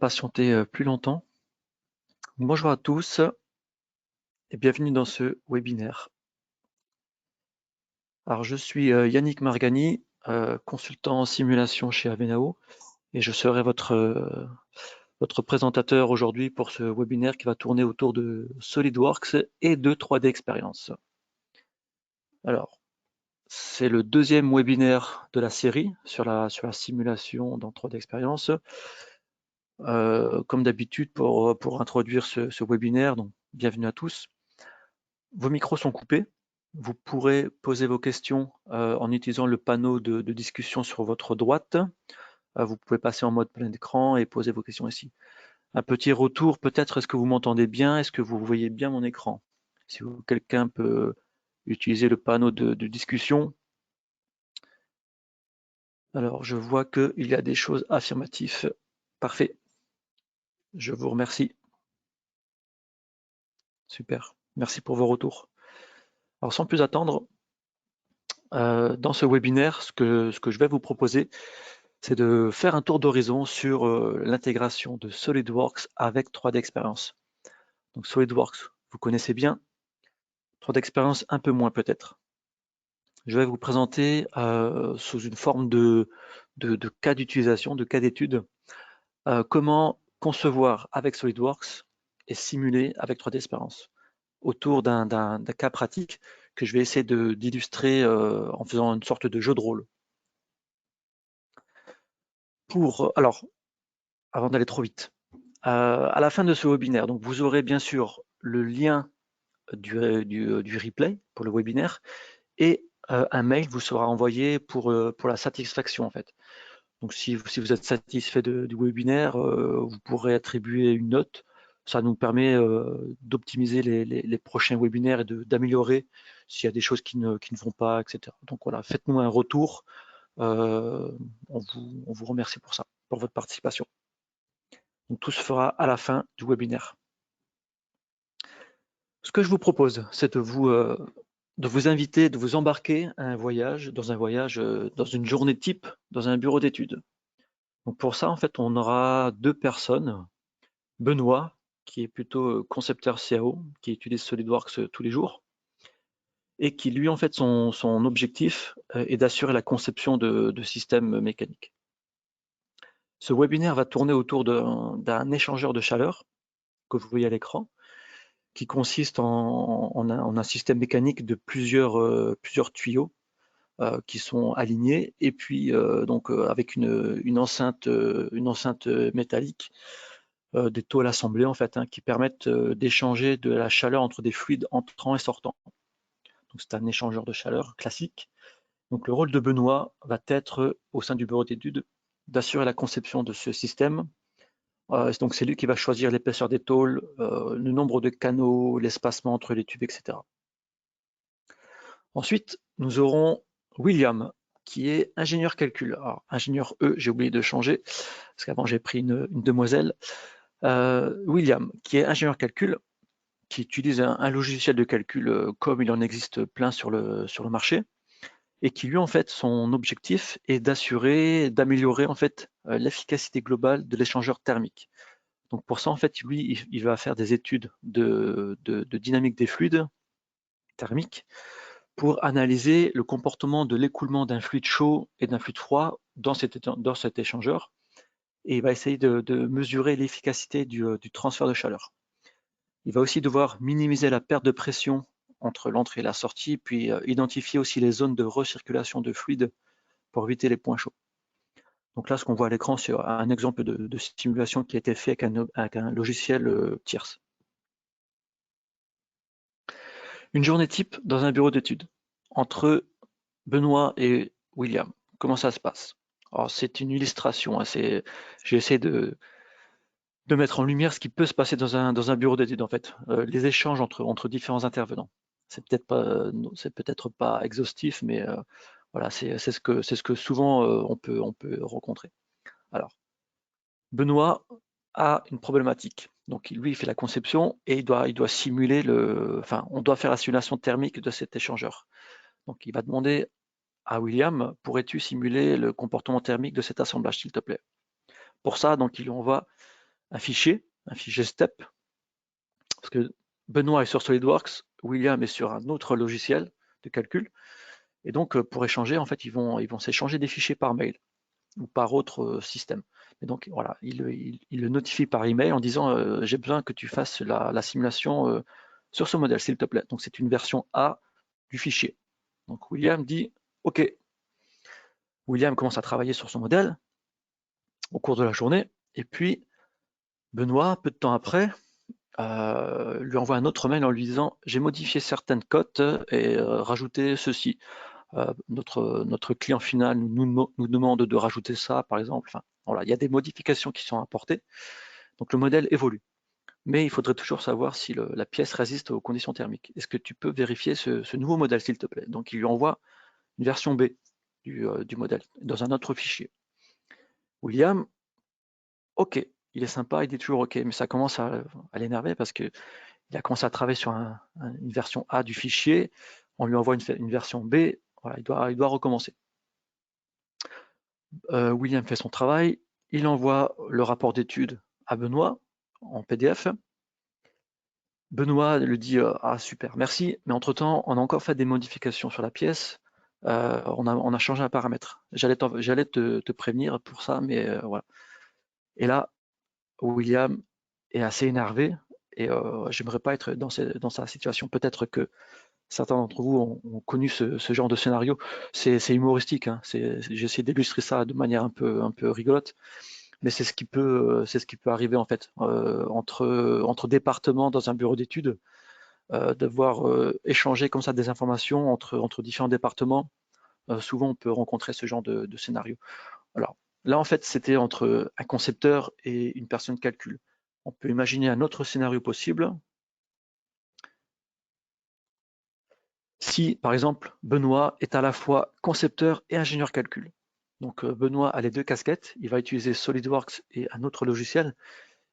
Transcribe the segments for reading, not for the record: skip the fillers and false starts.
patienter plus longtemps. Bonjour à tous et bienvenue dans ce webinaire. Alors je suis Yannick Margani, consultant en simulation chez Avenao et je serai votre présentateur aujourd'hui pour ce webinaire qui va tourner autour de SolidWorks et de 3D Experience. Alors, c'est le deuxième webinaire de la série sur la simulation dans 3D Experience. Comme d'habitude, pour introduire ce webinaire, donc bienvenue à tous. Vos micros sont coupés. Vous pourrez poser vos questions en utilisant le panneau de discussion sur votre droite. Vous pouvez passer en mode plein écran et poser vos questions ici. Un petit retour, peut-être, est-ce que vous m'entendez bien? Est-ce que vous voyez bien mon écran? Si quelqu'un peut utiliser le panneau de discussion. Alors, je vois qu'il y a des choses affirmatives. Parfait. Je vous remercie. Super. Merci pour vos retours. Alors, sans plus attendre, dans ce webinaire, ce que je vais vous proposer, c'est de faire un tour d'horizon sur l'intégration de SolidWorks avec 3D Experience. Donc SolidWorks, vous connaissez bien, 3D Experience un peu moins peut-être. Je vais vous présenter sous une forme de cas d'utilisation, de cas d'étude, comment concevoir avec SolidWorks et simuler avec 3D Experience autour d'un cas pratique que je vais essayer d'illustrer en faisant une sorte de jeu de rôle. Alors, avant d'aller trop vite, à la fin de ce webinaire, donc vous aurez bien sûr le lien du replay pour le webinaire et un mail vous sera envoyé pour la satisfaction en fait. Donc si vous êtes satisfait du webinaire, vous pourrez attribuer une note. Ça nous permet d'optimiser les prochains webinaires et d'améliorer s'il y a des choses qui ne vont pas, etc. Donc voilà, faites-nous un retour. On vous remercie pour ça, pour votre participation. Donc tout se fera à la fin du webinaire. Ce que je vous propose, c'est de vous inviter, de vous embarquer à un voyage, dans une journée type, dans un bureau d'études. Donc pour ça, en fait, on aura deux personnes. Benoît, qui est plutôt concepteur CAO, qui utilise SolidWorks tous les jours, et qui lui, en fait, son objectif est d'assurer la conception de systèmes mécaniques. Ce webinaire va tourner autour d'un échangeur de chaleur que vous voyez à l'écran, qui consiste en un système mécanique de plusieurs tuyaux qui sont alignés et puis avec une enceinte métallique, des tôles assemblées en fait, qui permettent d'échanger de la chaleur entre des fluides entrants et sortants. Donc c'est un échangeur de chaleur classique. Donc le rôle de Benoît va être au sein du bureau d'études d'assurer la conception de ce système. Donc c'est lui qui va choisir l'épaisseur des tôles, le nombre de canaux, l'espacement entre les tubes, etc. Ensuite, nous aurons William, qui est ingénieur calcul. Alors, ingénieur E, j'ai oublié de changer, parce qu'avant j'ai pris une demoiselle. William, qui est ingénieur calcul, qui utilise un logiciel de calcul comme il en existe plein sur le marché, et qui lui, en fait, son objectif est d'améliorer en fait l'efficacité globale de l'échangeur thermique. Donc pour ça, en fait, lui, il va faire des études de dynamique des fluides thermiques pour analyser le comportement de l'écoulement d'un fluide chaud et d'un fluide froid dans cet échangeur. Et il va essayer de mesurer l'efficacité du transfert de chaleur. Il va aussi devoir minimiser la perte de pression entre l'entrée et la sortie, puis identifier aussi les zones de recirculation de fluide pour éviter les points chauds. Donc là, ce qu'on voit à l'écran, c'est un exemple de simulation qui a été fait avec un logiciel tierce. Une journée type dans un bureau d'études entre Benoît et William. Comment ça se passe? Alors, c'est une illustration. J'ai essayé de mettre en lumière ce qui peut se passer dans un bureau d'études, en fait. Les échanges entre différents intervenants. C'est peut-être pas exhaustif, mais voilà, c'est ce que souvent on peut rencontrer. Alors, Benoît a une problématique. Donc lui, il fait la conception et il doit simuler on doit faire la simulation thermique de cet échangeur. Donc il va demander à William, pourrais-tu simuler le comportement thermique de cet assemblage, s'il te plaît? Pour ça, donc il lui envoie un fichier STEP, parce que Benoît est sur SolidWorks, William est sur un autre logiciel de calcul, et donc pour échanger, en fait, ils vont s'échanger des fichiers par mail ou par autre système. Et donc voilà, il le notifie par email en disant j'ai besoin que tu fasses la simulation sur ce modèle, s'il te plaît. Donc c'est une version A du fichier. Donc William dit OK. William commence à travailler sur son modèle au cours de la journée, et puis Benoît, peu de temps après, lui envoie un autre mail en lui disant j'ai modifié certaines cotes et rajouté ceci. Notre client final nous demande de rajouter ça, par exemple. Enfin, voilà, il y a des modifications qui sont apportées, donc le modèle évolue. Mais il faudrait toujours savoir si la pièce résiste aux conditions thermiques. Est-ce que tu peux vérifier ce nouveau modèle, s'il te plaît? Donc il lui envoie une version B du modèle dans un autre fichier. William, OK, il est sympa, il dit toujours OK, mais ça commence à l'énerver parce qu'il a commencé à travailler sur une version A du fichier, on lui envoie une version B, voilà, il doit recommencer. William fait son travail, il envoie le rapport d'étude à Benoît en PDF. Benoît lui dit ah super, merci, mais entre-temps, on a encore fait des modifications sur la pièce, on a changé un paramètre. J'allais te prévenir pour ça, mais voilà. Et là, William est assez énervé et j'aimerais pas être dans sa situation. Peut-être que certains d'entre vous ont connu ce genre de scénario. C'est humoristique, hein. J'essaie d'illustrer ça de manière un peu rigolote, mais c'est ce qui peut arriver en fait entre départements dans un bureau d'études, devoir échanger comme ça des informations entre différents départements. Souvent, on peut rencontrer ce genre de scénario. Alors là, en fait, c'était entre un concepteur et une personne calcul. On peut imaginer un autre scénario possible. Si, par exemple, Benoît est à la fois concepteur et ingénieur calcul. Donc Benoît a les deux casquettes, il va utiliser SolidWorks et un autre logiciel,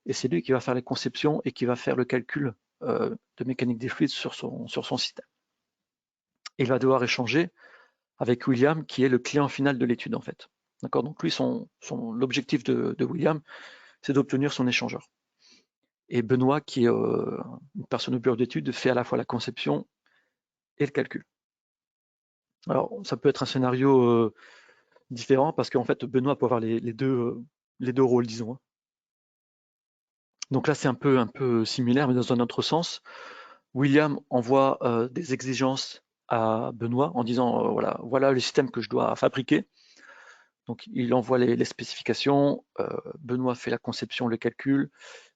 et c'est lui qui va faire les conceptions et qui va faire le calcul de mécanique des fluides sur son système. Il va devoir échanger avec William, qui est le client final de l'étude en fait. D'accord. Donc lui, l'objectif de William, c'est d'obtenir son échangeur. Et Benoît, qui est une personne au bureau d'études, fait à la fois la conception et le calcul. Alors, ça peut être un scénario différent parce qu'en fait, Benoît peut avoir les deux rôles, disons, hein. Donc là, c'est un peu similaire, mais dans un autre sens. William envoie des exigences à Benoît en disant voilà le système que je dois fabriquer. Donc il envoie les spécifications, Benoît fait la conception, le calcul,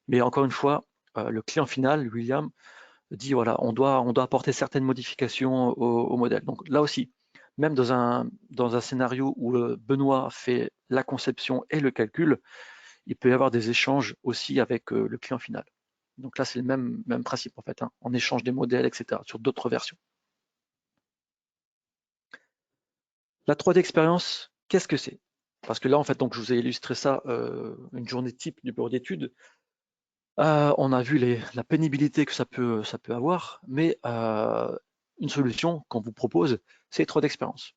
mais encore une fois, le client final, William, dit voilà, on doit apporter certaines modifications au modèle. Donc là aussi, même dans un scénario où Benoît fait la conception et le calcul, il peut y avoir des échanges aussi avec le client final. Donc là, c'est le même principe en fait, hein, on échange des modèles, etc., sur d'autres versions. La 3D expérience, qu'est-ce que c'est? Parce que là, en fait, donc, je vous ai illustré ça, une journée type du bureau d'études. On a vu la pénibilité que ça peut avoir, mais une solution qu'on vous propose, c'est 3D expérience.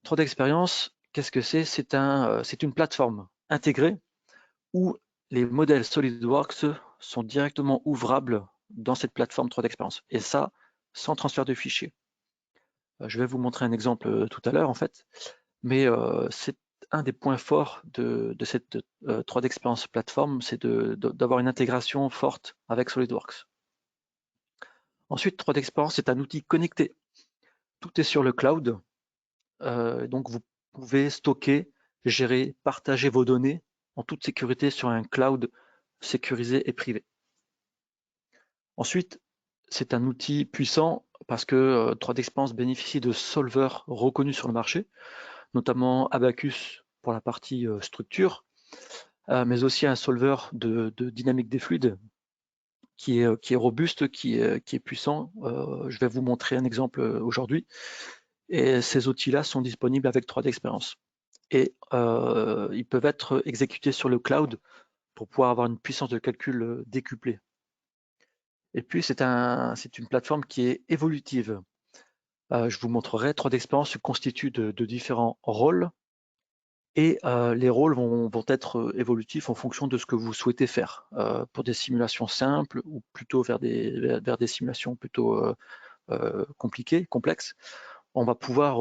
3D expérience, qu'est-ce que c'est? C'est une plateforme intégrée où les modèles SolidWorks sont directement ouvrables dans cette plateforme 3D expérience. Et ça, sans transfert de fichiers. Je vais vous montrer un exemple tout à l'heure, en fait, mais c'est un des points forts de cette 3D Experience plateforme, c'est d'avoir une intégration forte avec SolidWorks. Ensuite, 3D Experience est un outil connecté. Tout est sur le cloud, donc vous pouvez stocker, gérer, partager vos données en toute sécurité sur un cloud sécurisé et privé. Ensuite, c'est un outil puissant parce que 3D Experience bénéficie de solvers reconnus sur le marché, notamment Abacus pour la partie structure, mais aussi un solver de dynamique des fluides qui est robuste, qui est puissant. Je vais vous montrer un exemple aujourd'hui. Et ces outils-là sont disponibles avec 3D Experience. Et ils peuvent être exécutés sur le cloud pour pouvoir avoir une puissance de calcul décuplée. Et puis, c'est une plateforme qui est évolutive. Je vous montrerai, 3D Experience se constitue de différents rôles Et les rôles vont être évolutifs en fonction de ce que vous souhaitez faire. Pour des simulations simples ou plutôt vers des simulations plutôt compliquées, complexes, on va pouvoir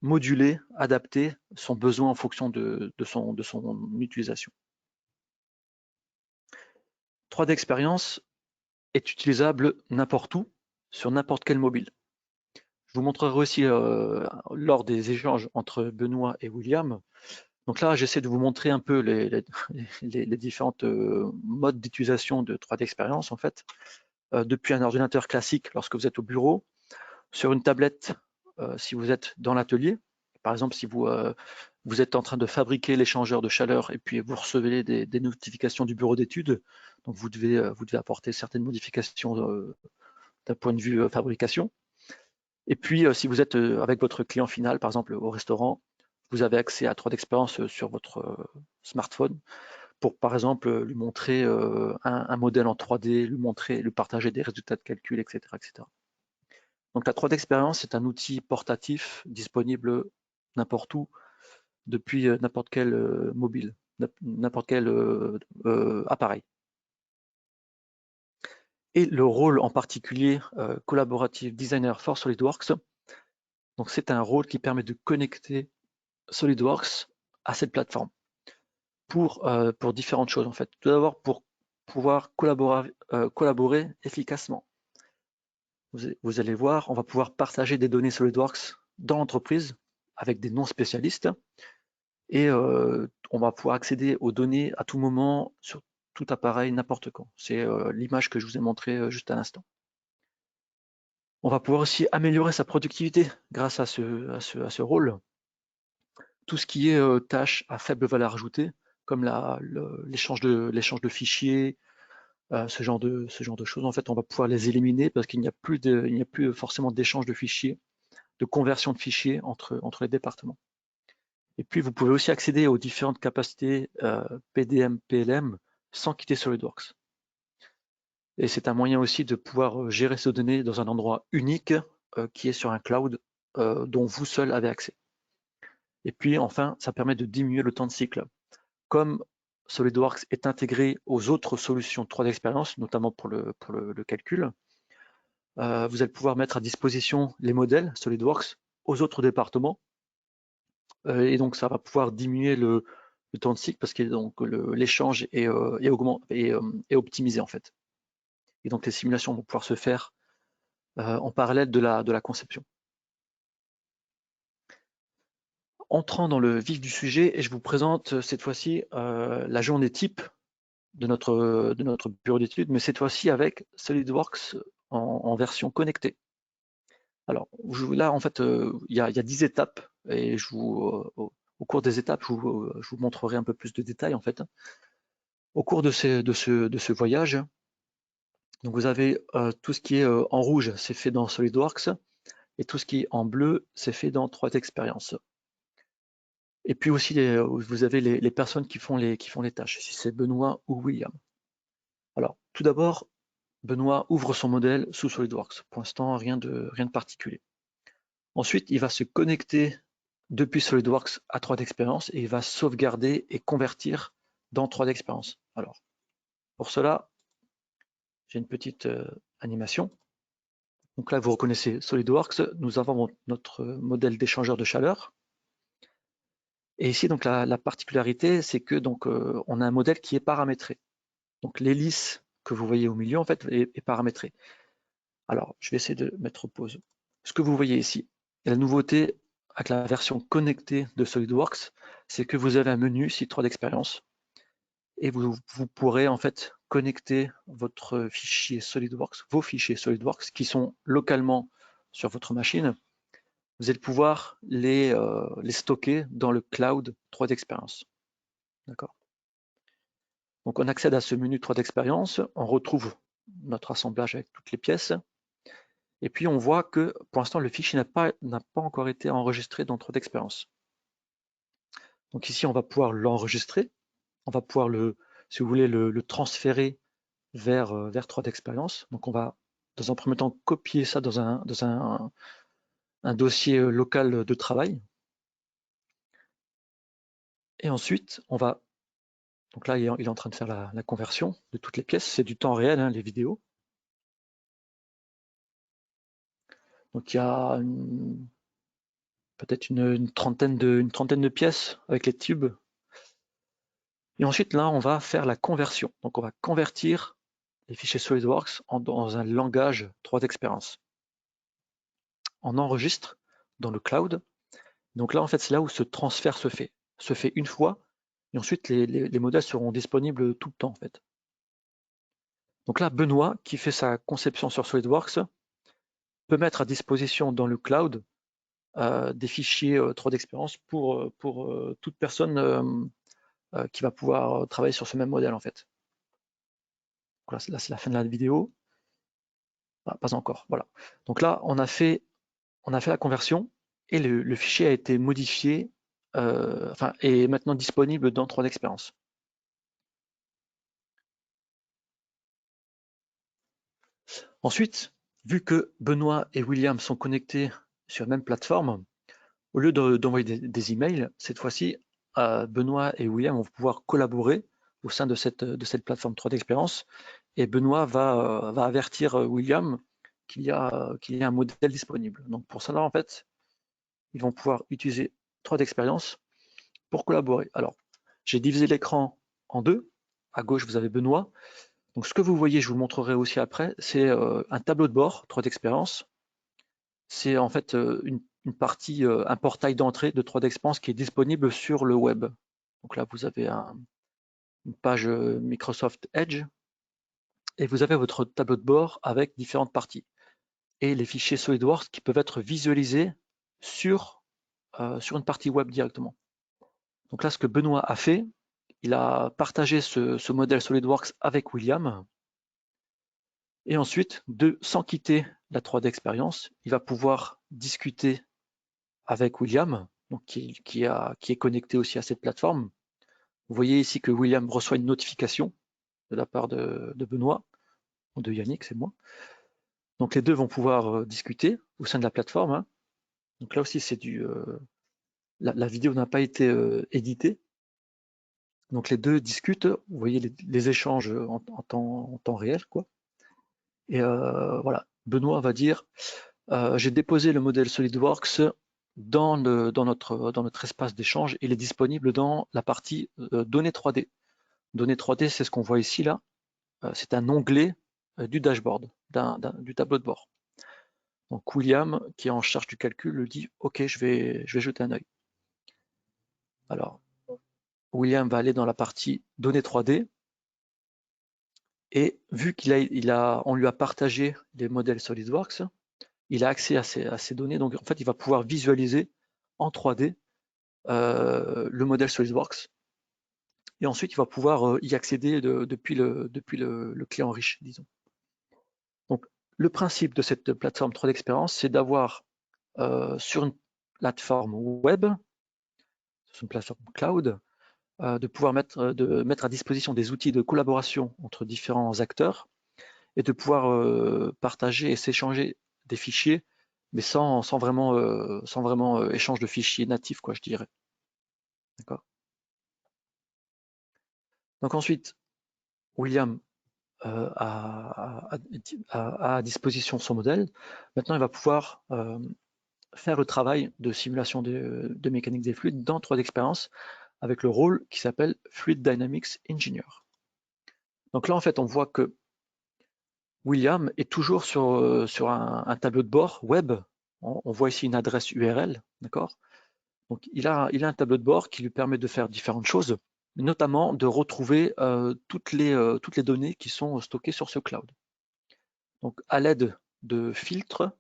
moduler, adapter son besoin en fonction de son utilisation. 3D Experience est utilisable n'importe où, sur n'importe quel mobile. Je vous montrerai aussi lors des échanges entre Benoît et William. Donc là, j'essaie de vous montrer un peu les différentes modes d'utilisation de 3D Experience en fait. Depuis un ordinateur classique lorsque vous êtes au bureau, sur une tablette si vous êtes dans l'atelier. Par exemple, si vous êtes en train de fabriquer l'échangeur de chaleur et puis vous recevez des notifications du bureau d'études, donc vous devez apporter certaines modifications d'un point de vue fabrication. Et puis, si vous êtes avec votre client final, par exemple au restaurant, vous avez accès à 3D Experience sur votre smartphone pour, par exemple, lui montrer un modèle en 3D, lui partager des résultats de calcul, etc., etc. Donc la 3D Experience est un outil portatif disponible n'importe où, depuis n'importe quel mobile, n'importe quel appareil. Et le rôle en particulier collaborative designer for SolidWorks, donc c'est un rôle qui permet de connecter SolidWorks à cette plateforme pour différentes choses en fait. Tout d'abord pour pouvoir collaborer efficacement. Vous allez voir, on va pouvoir partager des données SolidWorks dans l'entreprise avec des non spécialistes et on va pouvoir accéder aux données à tout moment sur tout appareil, n'importe quand. C'est l'image que je vous ai montrée juste à l'instant. On va pouvoir aussi améliorer sa productivité grâce à ce rôle. Tout ce qui est tâches à faible valeur ajoutée, comme l'échange de fichiers, ce genre de choses, en fait, on va pouvoir les éliminer parce qu'il n'y a plus forcément d'échange de fichiers, de conversion de fichiers entre les départements. Et puis, vous pouvez aussi accéder aux différentes capacités PDM, PLM sans quitter SolidWorks. Et c'est un moyen aussi de pouvoir gérer ces données dans un endroit unique qui est sur un cloud dont vous seul avez accès. Et puis, enfin, ça permet de diminuer le temps de cycle. Comme SolidWorks est intégré aux autres solutions 3D Experience, notamment pour le calcul, vous allez pouvoir mettre à disposition les modèles SolidWorks aux autres départements. Et donc, ça va pouvoir diminuer le temps de cycle parce que l'échange est optimisé en fait. Et donc, les simulations vont pouvoir se faire en parallèle de la conception. Entrant dans le vif du sujet, et je vous présente cette fois-ci la journée type de notre bureau d'études, mais cette fois-ci avec SolidWorks en version connectée. Alors là, en fait, il y a 10 étapes, et au cours des étapes, je vous montrerai un peu plus de détails en fait. Au cours de ce voyage, donc vous avez tout ce qui est en rouge, c'est fait dans SolidWorks, et tout ce qui est en bleu, c'est fait dans 3D Experience. Et puis aussi, vous avez les personnes qui font les tâches, si c'est Benoît ou William. Alors, tout d'abord, Benoît ouvre son modèle sous SolidWorks. Pour l'instant, rien de particulier. Ensuite, il va se connecter depuis SolidWorks à 3D Experience et il va sauvegarder et convertir dans 3D Experience. Alors, pour cela, j'ai une petite animation. Donc là, vous reconnaissez SolidWorks. Nous avons notre modèle d'échangeur de chaleur. Et ici, donc la particularité, c'est que on a un modèle qui est paramétré. Donc l'hélice que vous voyez au milieu, en fait, est paramétrée. Alors, je vais essayer de mettre pause. Ce que vous voyez ici, et la nouveauté avec la version connectée de SolidWorks, c'est que vous avez un menu site 3D Experience et vous pourrez en fait connecter votre fichier SolidWorks, vos fichiers SolidWorks qui sont localement sur votre machine. Vous allez pouvoir les stocker dans le cloud 3D Experience. D'accord. Donc on accède à ce menu 3D Experience, on retrouve notre assemblage avec toutes les pièces. Et puis on voit que pour l'instant le fichier n'a pas encore été enregistré dans 3D Experience. Donc ici on va pouvoir l'enregistrer, on va pouvoir si vous voulez, le transférer vers 3D Experience. Donc on va dans un premier temps copier ça dans un dossier local de travail. Et ensuite, on va... Donc là, il est en train de faire la conversion de toutes les pièces. C'est du temps réel, hein, les vidéos. Donc il y a peut-être une trentaine de pièces avec les tubes. Et ensuite, là, on va faire la conversion. Donc on va convertir les fichiers SolidWorks dans un langage 3D Experience. On enregistre dans le cloud. Donc là, en fait, c'est là où ce transfert se fait une fois, et ensuite les modèles seront disponibles tout le temps, en fait. Donc là, Benoît, qui fait sa conception sur SolidWorks, peut mettre à disposition dans le cloud des fichiers 3D Experience pour toute personne qui va pouvoir travailler sur ce même modèle, en fait. Voilà, là, c'est la fin de la vidéo. Ah, pas encore, voilà. Donc là, on a fait la conversion et le fichier a été modifié, est maintenant disponible dans 3D Experience. Ensuite, vu que Benoît et William sont connectés sur la même plateforme, au lieu d'envoyer des emails, cette fois-ci, Benoît et William vont pouvoir collaborer au sein de cette plateforme 3D Experience, et Benoît va avertir William qu'il y a un modèle disponible. Donc pour cela, en fait, ils vont pouvoir utiliser 3D Experience pour collaborer. Alors, j'ai divisé l'écran en deux. À gauche, vous avez Benoît. Donc ce que vous voyez, je vous le montrerai aussi après, c'est un tableau de bord 3D Experience. C'est en fait une partie, un portail d'entrée de 3D Experience qui est disponible sur le web. Donc là, vous avez une page Microsoft Edge et vous avez votre tableau de bord avec différentes parties et les fichiers SolidWorks qui peuvent être visualisés sur une partie web directement. Donc là, ce que Benoît a fait, il a partagé ce modèle SolidWorks avec William. Et ensuite, sans quitter la 3D Experience, il va pouvoir discuter avec William, donc qui est connecté aussi à cette plateforme. Vous voyez ici que William reçoit une notification de la part de Benoît, ou de Yannick, c'est moi. Donc les deux vont pouvoir discuter au sein de la plateforme. Hein. Donc là aussi, c'est la vidéo n'a pas été éditée. Donc les deux discutent, vous voyez les échanges en temps réel, quoi. Et voilà, Benoît va dire j'ai déposé le modèle SolidWorks dans notre espace d'échange. Il est disponible dans la partie données 3D. Données 3D, c'est ce qu'on voit ici là. C'est un onglet du dashboard, du tableau de bord. Donc William, qui est en charge du calcul, le dit OK, je vais jeter un œil. Alors, William va aller dans la partie données 3D. Et vu on lui a partagé les modèles SolidWorks, il a accès à ces données. Donc en fait, il va pouvoir visualiser en 3D le modèle SolidWorks. Et ensuite, il va pouvoir y accéder depuis le clé en riche, disons. Donc, le principe de cette plateforme 3D Experience, c'est d'avoir sur une plateforme web, sur une plateforme cloud, de pouvoir mettre à disposition des outils de collaboration entre différents acteurs et de pouvoir partager et s'échanger des fichiers, mais sans vraiment échange de fichiers natifs, quoi, je dirais. D'accord. Donc ensuite, William a à disposition son modèle. Maintenant, il va pouvoir faire le travail de simulation de mécanique des fluides dans 3D Experience avec le rôle qui s'appelle Fluid Dynamics Engineer. Donc là, en fait, on voit que William est toujours sur un tableau de bord web. On voit ici une adresse URL, d'accord? Donc il a un tableau de bord qui lui permet de faire différentes choses, notamment de retrouver toutes les données qui sont stockées sur ce cloud. Donc à l'aide de filtres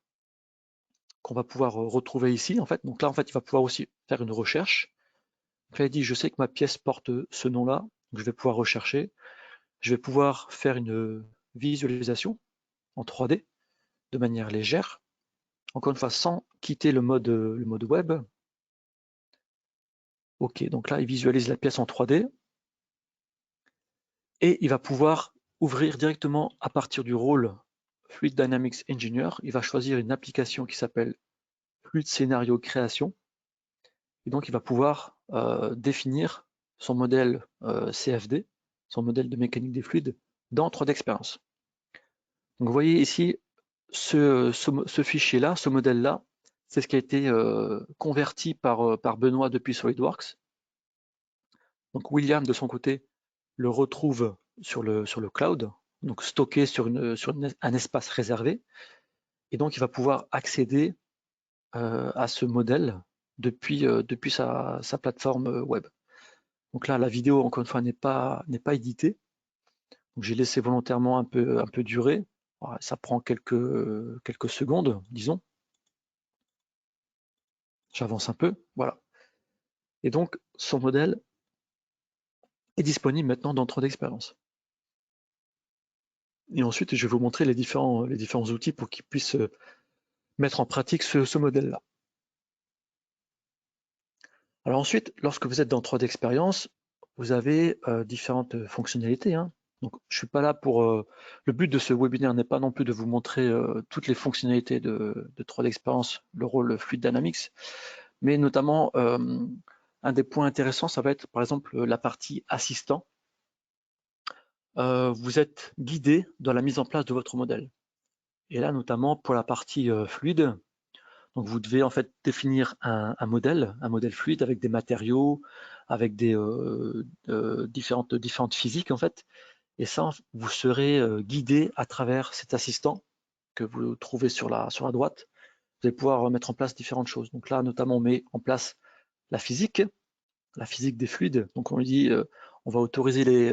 qu'on va pouvoir retrouver ici, en fait. Donc là, en fait, il va pouvoir aussi faire une recherche. Donc là, il dit, je sais que ma pièce porte ce nom-là, donc je vais pouvoir rechercher. Je vais pouvoir faire une visualisation en 3D de manière légère. Encore une fois, sans quitter le mode web. OK, donc là, il visualise la pièce en 3D. Et il va pouvoir ouvrir directement à partir du rôle Fluid Dynamics Engineer. Il va choisir une application qui s'appelle Fluid Scenario Création. Et donc, il va pouvoir définir son modèle CFD, son modèle de mécanique des fluides, dans 3D Experience. Donc vous voyez ici, ce fichier-là, ce modèle-là, c'est ce qui a été converti par Benoît depuis SolidWorks. Donc William, de son côté, le retrouve sur le cloud, donc stocké sur un espace réservé. Et donc, il va pouvoir accéder à ce modèle depuis sa plateforme web. Donc là, la vidéo, encore une fois, n'est pas éditée. Donc j'ai laissé volontairement un peu durer. Voilà, ça prend quelques secondes, disons. J'avance un peu, voilà. Et donc, son modèle est disponible maintenant dans 3D Experience. Et ensuite, je vais vous montrer les différents outils pour qu'ils puissent mettre en pratique ce modèle-là. Alors ensuite, lorsque vous êtes dans 3D Experience, vous avez différentes fonctionnalités, hein. Donc, je suis pas là pour... le but de ce webinaire n'est pas non plus de vous montrer toutes les fonctionnalités de 3D Experience, le rôle Fluid Dynamics, mais notamment, un des points intéressants, ça va être par exemple la partie assistant. Vous êtes guidé dans la mise en place de votre modèle. Et là, notamment pour la partie fluide, donc vous devez en fait définir un modèle fluide avec des matériaux, avec des différentes physiques en fait. Et ça, vous serez guidé à travers cet assistant que vous trouvez sur la droite. Vous allez pouvoir mettre en place différentes choses. Donc là, notamment, on met en place la physique des fluides. Donc on lui dit, on va autoriser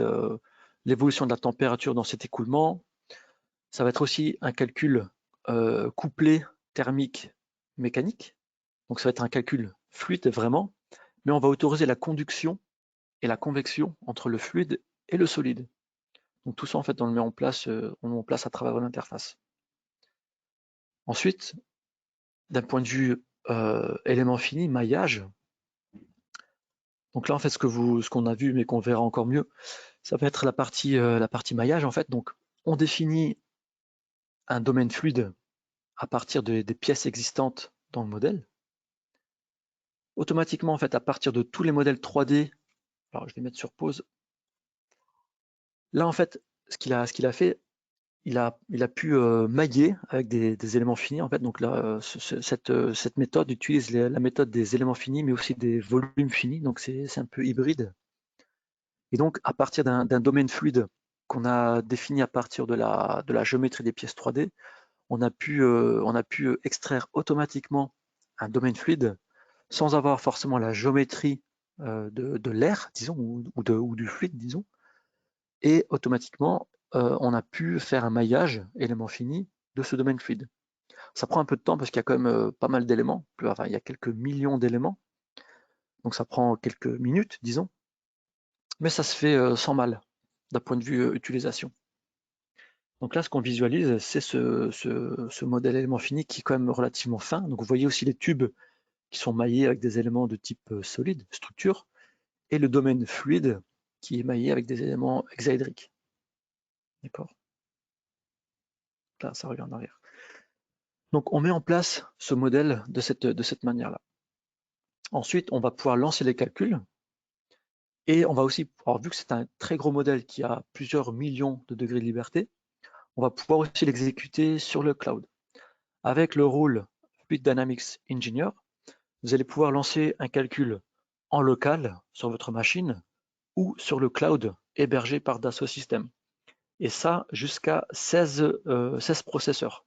l'évolution de la température dans cet écoulement. Ça va être aussi un calcul couplé thermique mécanique. Donc ça va être un calcul fluide vraiment, mais on va autoriser la conduction et la convection entre le fluide et le solide. Donc tout ça en fait on le met en place, à travers l'interface. Ensuite, d'un point de vue élément fini, maillage. Donc là en fait ce qu'on a vu mais qu'on verra encore mieux, ça va être la partie maillage en fait. Donc on définit un domaine fluide à partir des pièces existantes dans le modèle. Automatiquement en fait à partir de tous les modèles 3D, alors je vais mettre sur pause. Là en fait ce qu'il a fait, il a pu mailler avec des éléments finis en fait. Donc là, cette méthode utilise la méthode des éléments finis, mais aussi des volumes finis. Donc c'est un peu hybride. Et donc à partir d'un domaine fluide qu'on a défini à partir de la géométrie des pièces 3D, on a pu extraire automatiquement un domaine fluide sans avoir forcément la géométrie de l'air, disons, ou du fluide, disons. Et automatiquement, on a pu faire un maillage élément fini de ce domaine fluide. Ça prend un peu de temps parce qu'il y a quand même pas mal d'éléments, enfin il y a quelques millions d'éléments, donc ça prend quelques minutes, disons, mais ça se fait sans mal d'un point de vue utilisation. Donc là, ce qu'on visualise, c'est ce modèle élément fini qui est quand même relativement fin. Donc vous voyez aussi les tubes qui sont maillés avec des éléments de type solide, structure, et le domaine fluide qui est maillé avec des éléments hexaédriques. D'accord. Là, ça revient en arrière. Donc on met en place ce modèle de cette manière-là. Ensuite, on va pouvoir lancer les calculs et on va aussi, alors vu que c'est un très gros modèle qui a plusieurs millions de degrés de liberté, on va pouvoir aussi l'exécuter sur le cloud. Avec le rôle Fluid Dynamics Engineer, vous allez pouvoir lancer un calcul en local sur votre machine ou sur le cloud hébergé par Dassault Systèmes. Et ça jusqu'à 16 processeurs.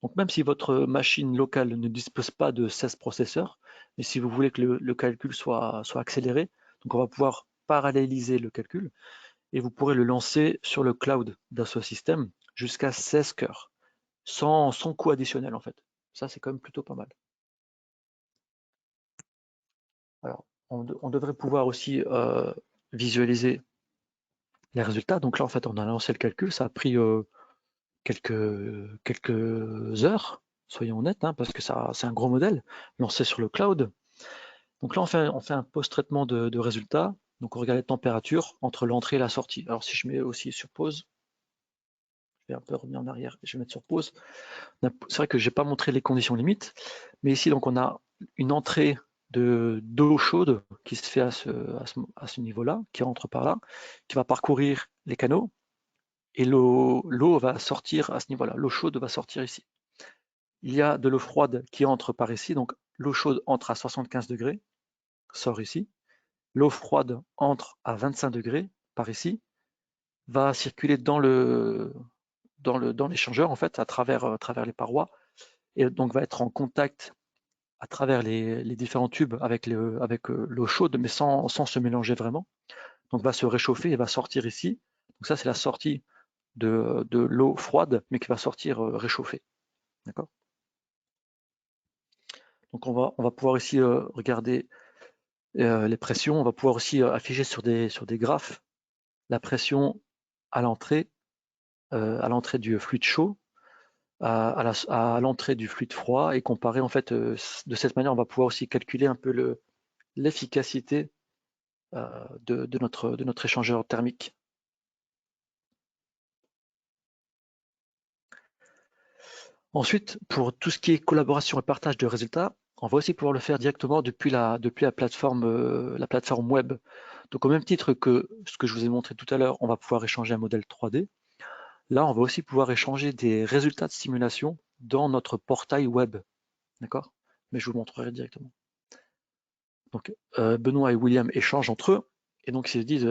Donc même si votre machine locale ne dispose pas de 16 processeurs, mais si vous voulez que le calcul soit accéléré, donc on va pouvoir paralléliser le calcul et vous pourrez le lancer sur le cloud Dassault Systèmes jusqu'à 16 cœurs, sans coût additionnel en fait. Ça c'est quand même plutôt pas mal. Alors on devrait pouvoir aussi visualiser les résultats. Donc là en fait on a lancé le calcul, ça a pris quelques heures, soyons honnêtes, hein, parce que c'est un gros modèle lancé sur le cloud. Donc là, on fait un post-traitement de résultats. Donc on regarde les températures entre l'entrée et la sortie. Alors si je mets aussi sur pause, je vais un peu revenir en arrière, je vais mettre sur pause. C'est vrai que j'ai pas montré les conditions limites, mais ici donc on a une entrée d'eau chaude qui se fait à ce niveau-là, qui rentre par là, qui va parcourir les canaux, et l'eau va sortir à ce niveau-là. L'eau chaude va sortir ici. Il y a de l'eau froide qui entre par ici, donc l'eau chaude entre à 75 degrés, sort ici. L'eau froide entre à 25 degrés par ici, va circuler dans l'échangeur en fait, à travers les parois, et donc va être en contact à travers les différents tubes avec l'eau chaude, mais sans se mélanger vraiment. Donc va se réchauffer et va sortir ici. Donc ça, c'est la sortie de l'eau froide, mais qui va sortir réchauffée. D'accord? Donc on va pouvoir ici regarder les pressions. On va pouvoir aussi afficher sur des graphes la pression à l'entrée du fluide chaud, à l'entrée du fluide froid, et comparer en fait de cette manière, on va pouvoir aussi calculer un peu l'efficacité de notre échangeur thermique. Ensuite, pour tout ce qui est collaboration et partage de résultats, on va aussi pouvoir le faire directement depuis la plateforme web. Donc au même titre que ce que je vous ai montré tout à l'heure, on va pouvoir échanger un modèle 3D. Là, on va aussi pouvoir échanger des résultats de simulation dans notre portail web. D'accord? Mais je vous montrerai directement. Donc Benoît et William échangent entre eux, et donc ils se disent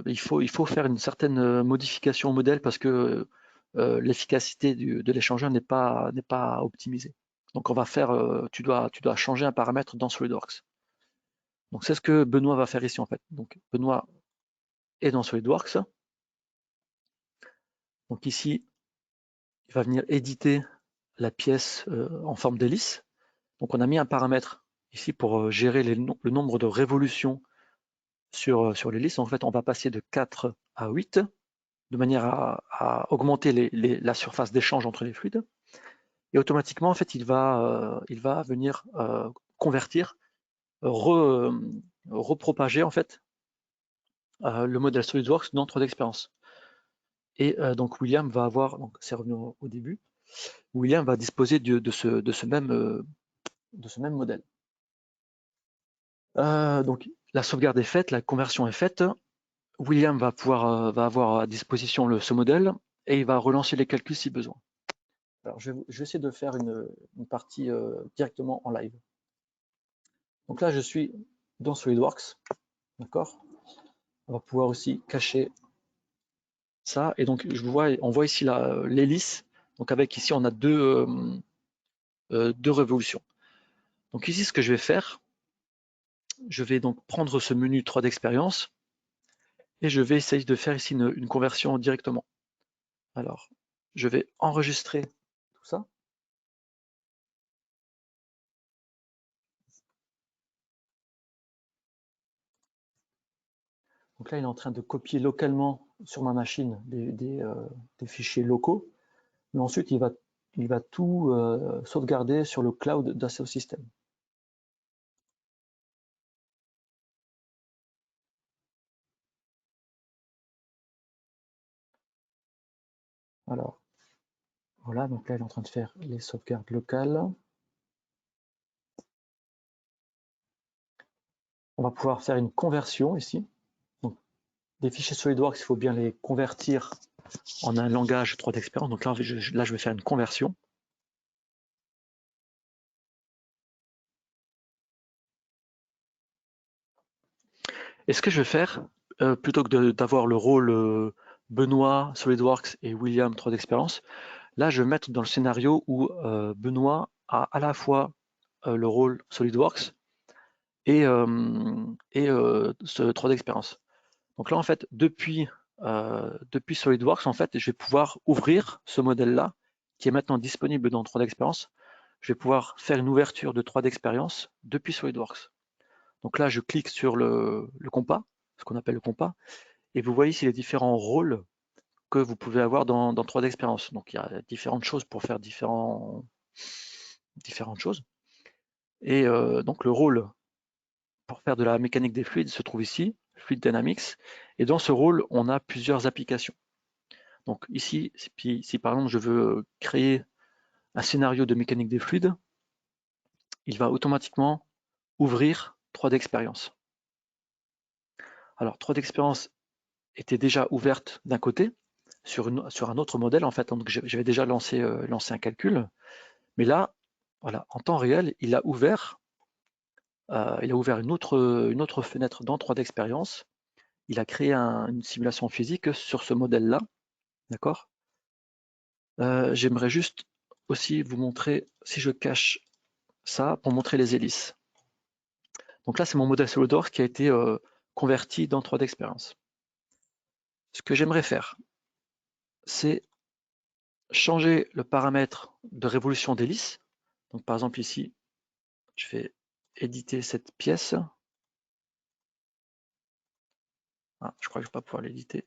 il faut faire une certaine modification au modèle parce que l'efficacité de l'échangeur n'est pas optimisée. Donc on va faire, tu dois changer un paramètre dans SolidWorks. Donc c'est ce que Benoît va faire ici en fait. Donc Benoît est dans SolidWorks. Donc ici, il va venir éditer la pièce en forme d'hélice. Donc on a mis un paramètre ici pour gérer le nombre de révolutions sur l'hélice. En fait, on va passer de 4 à 8 de manière à augmenter la surface d'échange entre les fluides. Et automatiquement, en fait, il va venir convertir, repropager en fait le modèle SolidWorks dans 3D Experience. Et donc William va avoir, donc c'est revenu au début, William va disposer de ce même modèle. Donc la sauvegarde est faite, la conversion est faite. William va avoir à disposition ce modèle, et il va relancer les calculs si besoin. Alors je vais essayer de faire une partie directement en live. Donc là je suis dans SolidWorks, d'accord? On va pouvoir aussi cacher ça, et donc on voit ici l'hélice. Donc avec ici on a deux révolutions. Donc ici ce que je vais faire, je vais donc prendre ce menu 3D Experience et je vais essayer de faire ici une conversion directement. Alors je vais enregistrer tout ça. Donc là, il est en train de copier localement sur ma machine des fichiers locaux, mais ensuite il va tout sauvegarder sur le cloud d'Asso System. Alors, voilà, donc là, il est en train de faire les sauvegardes locales. On va pouvoir faire une conversion ici. Donc, des fichiers SolidWorks, il faut bien les convertir en un langage 3D Experience. Donc là, je vais faire une conversion. Et ce que je vais faire, plutôt que d'avoir le rôle Benoît SolidWorks et William 3D Experience, là, je vais mettre dans le scénario où Benoît a à la fois le rôle SolidWorks et ce 3D Experience. Donc là, en fait, depuis SolidWorks, en fait, je vais pouvoir ouvrir ce modèle-là, qui est maintenant disponible dans 3D Experience. Je vais pouvoir faire une ouverture de 3D Experience depuis SolidWorks. Donc là, je clique sur le compas, ce qu'on appelle le compas, et vous voyez ici les différents rôles que vous pouvez avoir dans 3D Experience. Donc il y a différentes choses pour faire différentes choses. Et donc le rôle pour faire de la mécanique des fluides se trouve ici, Fluid Dynamics. Et dans ce rôle, on a plusieurs applications. Donc ici, si par exemple je veux créer un scénario de mécanique des fluides, il va automatiquement ouvrir 3D Experience. Alors 3D Experience était déjà ouverte d'un côté sur un autre modèle en fait, donc j'avais déjà lancé un calcul, mais là, voilà, en temps réel, il a ouvert une autre fenêtre dans 3D Experience. Il a créé une simulation physique sur ce modèle-là, d'accord? J'aimerais juste aussi vous montrer, si je cache ça, pour montrer les hélices. Donc là, c'est mon modèle SolidWorks qui a été converti dans 3D Experience. Ce que j'aimerais faire, c'est changer le paramètre de révolution d'hélice. Donc par exemple ici, je vais éditer cette pièce. Ah, je crois que je ne vais pas pouvoir l'éditer.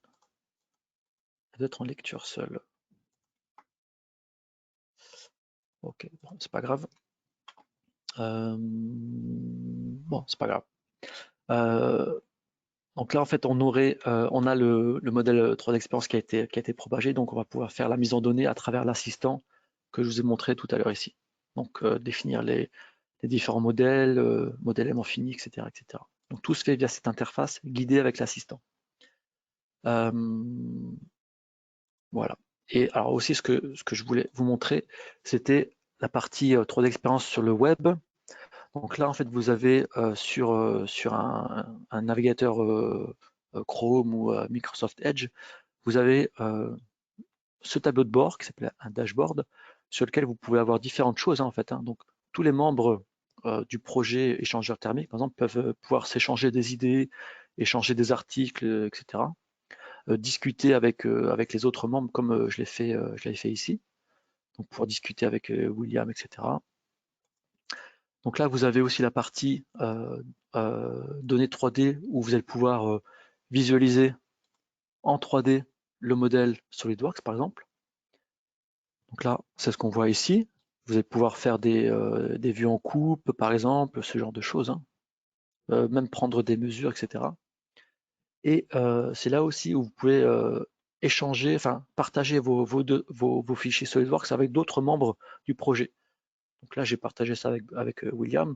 Elle doit être en lecture seule. Ok, bon, c'est pas grave. Bon, c'est pas grave. Donc là, en fait, on a le modèle 3D Experience qui a été propagé, donc on va pouvoir faire la mise en données à travers l'assistant que je vous ai montré tout à l'heure ici. Donc définir les différents modèles, modèle aimant fini, etc., etc. Donc tout se fait via cette interface guidée avec l'assistant. Voilà. Et alors aussi ce que je voulais vous montrer, c'était la partie 3D Experience sur le web. Donc là, en fait, vous avez sur un navigateur Chrome ou Microsoft Edge, vous avez ce tableau de bord qui s'appelle un dashboard, sur lequel vous pouvez avoir différentes choses en fait. Donc tous les membres du projet échangeur thermique, par exemple, peuvent pouvoir s'échanger des idées, échanger des articles, etc. Discuter avec les autres membres comme je l'ai fait ici. Donc pouvoir discuter avec William, etc. Donc là, vous avez aussi la partie données 3D où vous allez pouvoir visualiser en 3D le modèle SolidWorks, par exemple. Donc là, c'est ce qu'on voit ici. Vous allez pouvoir faire des vues en coupe, par exemple, ce genre de choses. Hein. Même prendre des mesures, etc. Et c'est là aussi où vous pouvez échanger, enfin partager vos fichiers SolidWorks avec d'autres membres du projet. Donc là, j'ai partagé ça avec William,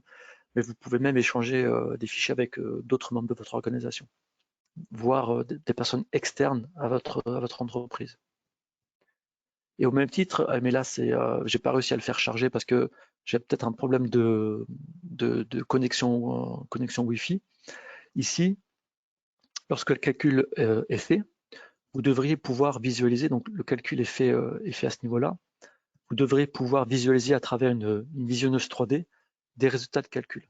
mais vous pouvez même échanger des fichiers avec d'autres membres de votre organisation, voire des personnes externes à votre entreprise. Et au même titre, mais là, j'ai pas réussi à le faire charger parce que j'ai peut-être un problème de connexion Wi-Fi. Ici, lorsque le calcul est fait, vous devriez pouvoir visualiser, donc le calcul est fait à ce niveau-là, vous devriez pouvoir visualiser à travers une visionneuse 3D des résultats de calcul.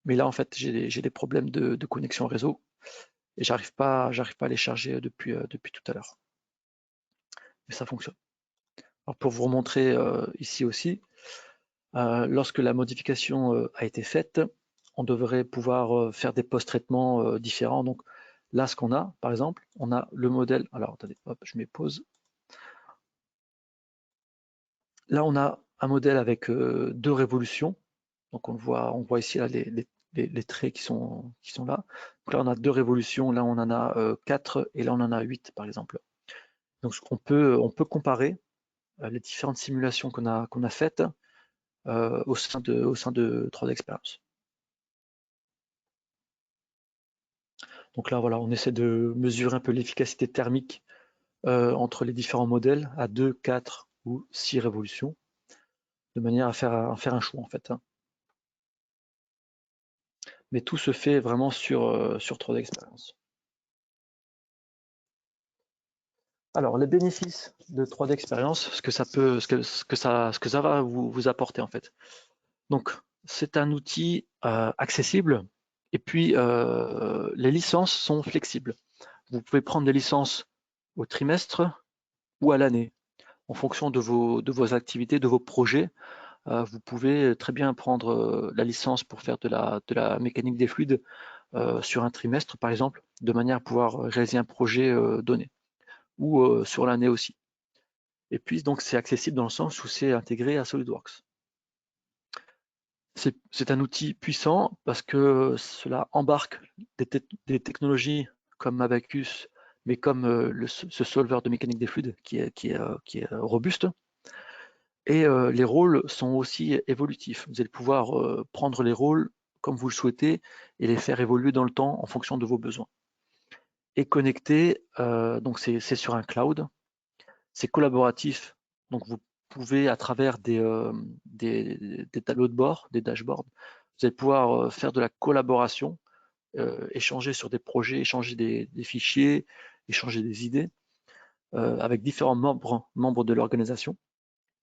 Mais là, en fait, j'ai des problèmes de connexion réseau et j'arrive pas à les charger depuis tout à l'heure. Mais ça fonctionne. Alors pour vous remontrer ici aussi, lorsque la modification a été faite, on devrait pouvoir faire des post-traitements différents. Donc là, ce qu'on a, par exemple, on a le modèle. Alors attendez, hop, je mets pause. Là, on a un modèle avec deux révolutions. Donc on voit ici là, les traits qui sont là. Donc là, on a deux révolutions. Là, on en a 4 et là, on en a 8, par exemple. Donc on peut comparer les différentes simulations qu'on a faites au sein de 3D Experience. Donc là, voilà, on essaie de mesurer un peu l'efficacité thermique entre les différents modèles à 2, 4 ou 6 révolutions, de manière à faire un choix en fait. Hein. Mais tout se fait vraiment sur 3D Experience. Alors, les bénéfices de 3D Experience, ce que ça va vous apporter en fait. Donc, c'est un outil accessible et puis les licences sont flexibles. Vous pouvez prendre des licences au trimestre ou à l'année en fonction de vos activités, de vos projets. Vous pouvez très bien prendre la licence pour faire de la mécanique des fluides sur un trimestre, par exemple, de manière à pouvoir réaliser un projet donné, ou sur l'année aussi. Et puis, donc, c'est accessible dans le sens où c'est intégré à SolidWorks. C'est un outil puissant parce que cela embarque des technologies comme Abaqus, mais comme ce solver de mécanique des fluides qui est robuste. Et les rôles sont aussi évolutifs. Vous allez pouvoir prendre les rôles comme vous le souhaitez et les faire évoluer dans le temps en fonction de vos besoins. Et connecté, donc c'est sur un cloud, c'est collaboratif, donc vous pouvez à travers des tableaux de bord, des dashboards, vous allez pouvoir faire de la collaboration, échanger sur des projets, échanger des fichiers, échanger des idées avec différents membres de l'organisation.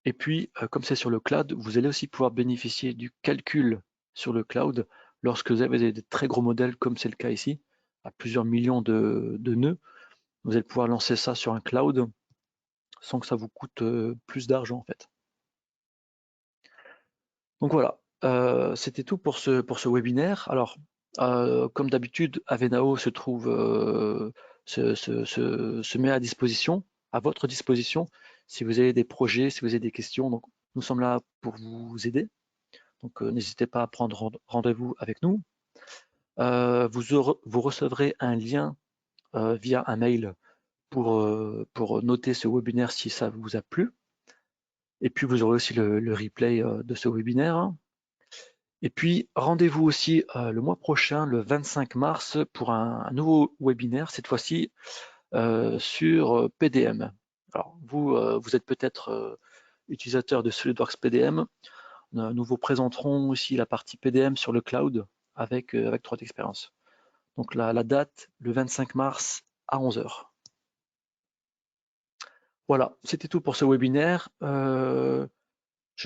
Et puis, comme c'est sur le cloud, vous allez aussi pouvoir bénéficier du calcul sur le cloud lorsque vous avez des très gros modèles, comme c'est le cas ici, à plusieurs millions de nœuds. Vous allez pouvoir lancer ça sur un cloud sans que ça vous coûte plus d'argent en fait. Donc voilà, c'était tout pour ce webinaire. Alors, comme d'habitude, Avenao se trouve, se met à disposition, à votre disposition, si vous avez des projets, si vous avez des questions. Donc, nous sommes là pour vous aider. Donc, n'hésitez pas à prendre rendez-vous avec nous. Vous recevrez un lien via un mail pour noter ce webinaire si ça vous a plu. Et puis, vous aurez aussi le replay de ce webinaire. Et puis, rendez-vous aussi le mois prochain, le 25 mars, pour un nouveau webinaire, cette fois-ci sur PDM. Alors, vous êtes peut-être utilisateur de SolidWorks PDM. Nous vous présenterons aussi la partie PDM sur le cloud avec 3D Experience. Donc, la date, le 25 mars à 11 h. Voilà, c'était tout pour ce webinaire. Je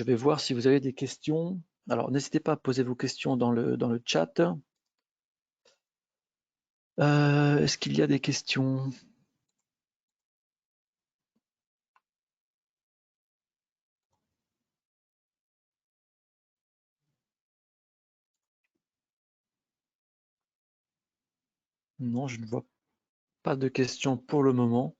vais voir si vous avez des questions. Alors, n'hésitez pas à poser vos questions dans le chat. Est-ce qu'il y a des questions? Non, je ne vois pas de questions pour le moment.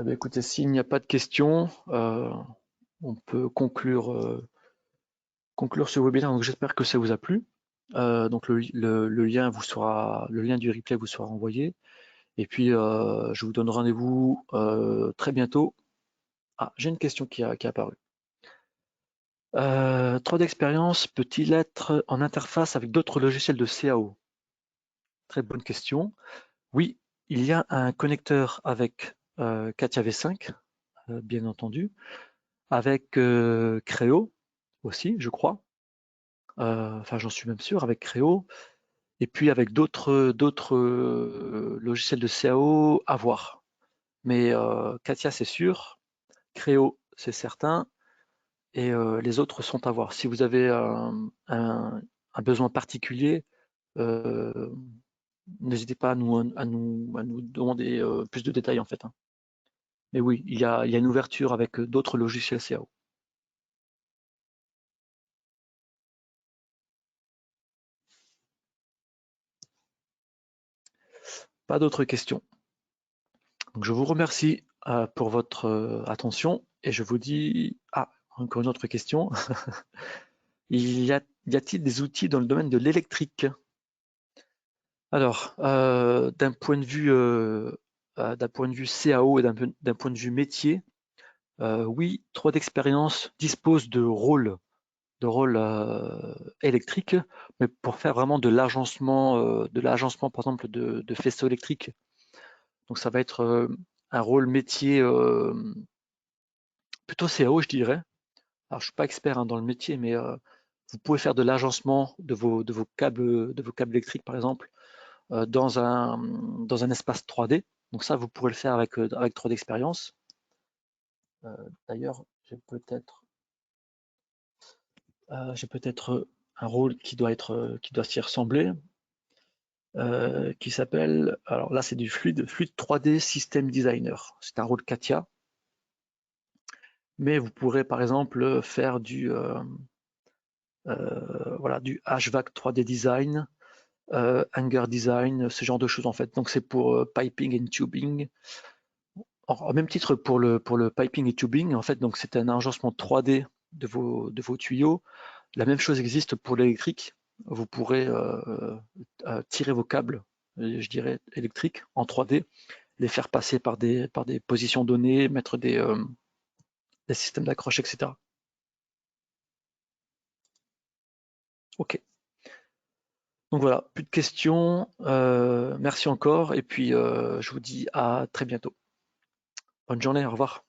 Écoutez, s'il n'y a pas de questions, on peut conclure ce webinaire. Donc, j'espère que ça vous a plu. Donc, le lien le lien du replay vous sera envoyé. Et puis, je vous donne rendez-vous très bientôt. Ah, j'ai une question qui est apparue. 3D Experience peut-il être en interface avec d'autres logiciels de CAO? Très bonne question. Oui, il y a un connecteur avec CATIA V5, bien entendu, avec Creo aussi, je crois. Enfin, j'en suis même sûr, avec Creo. Et puis avec d'autres logiciels de CAO à voir. Mais CATIA, c'est sûr. Creo, c'est certain. Et les autres sont à voir. Si vous avez un besoin particulier, n'hésitez pas à nous demander plus de détails en fait. Hein. Mais oui, il y a une ouverture avec d'autres logiciels CAO. Pas d'autres questions. Donc, je vous remercie pour votre attention et je vous dis... Ah, encore une autre question. Y a-t-il des outils dans le domaine de l'électrique? Alors, d'un point de vue CAO et d'un point de vue métier, oui, 3D Experience dispose de rôles électriques, mais pour faire vraiment de l'agencement par exemple de faisceaux électriques. Donc ça va être un rôle métier plutôt CAO, je dirais. Alors je suis pas expert hein, dans le métier, mais vous pouvez faire de l'agencement de vos câbles électriques par exemple dans un espace 3D. Donc ça, vous pourrez le faire avec 3D Experience. D'ailleurs, j'ai peut-être un rôle qui doit s'y ressembler, qui s'appelle, alors là c'est du fluide 3D System Designer. C'est un rôle CATIA, mais vous pourrez par exemple faire du HVAC 3D design, hangar design, ce genre de choses en fait. Donc c'est pour piping and tubing. En même titre pour le piping et tubing, en fait, donc c'est un agencement 3D de vos tuyaux. La même chose existe pour l'électrique. Vous pourrez tirer vos câbles je dirais électriques, en 3D, les faire passer par des positions données, mettre des systèmes d'accroche, etc. Ok. Donc voilà, plus de questions. Merci encore et puis je vous dis à très bientôt. Bonne journée, au revoir.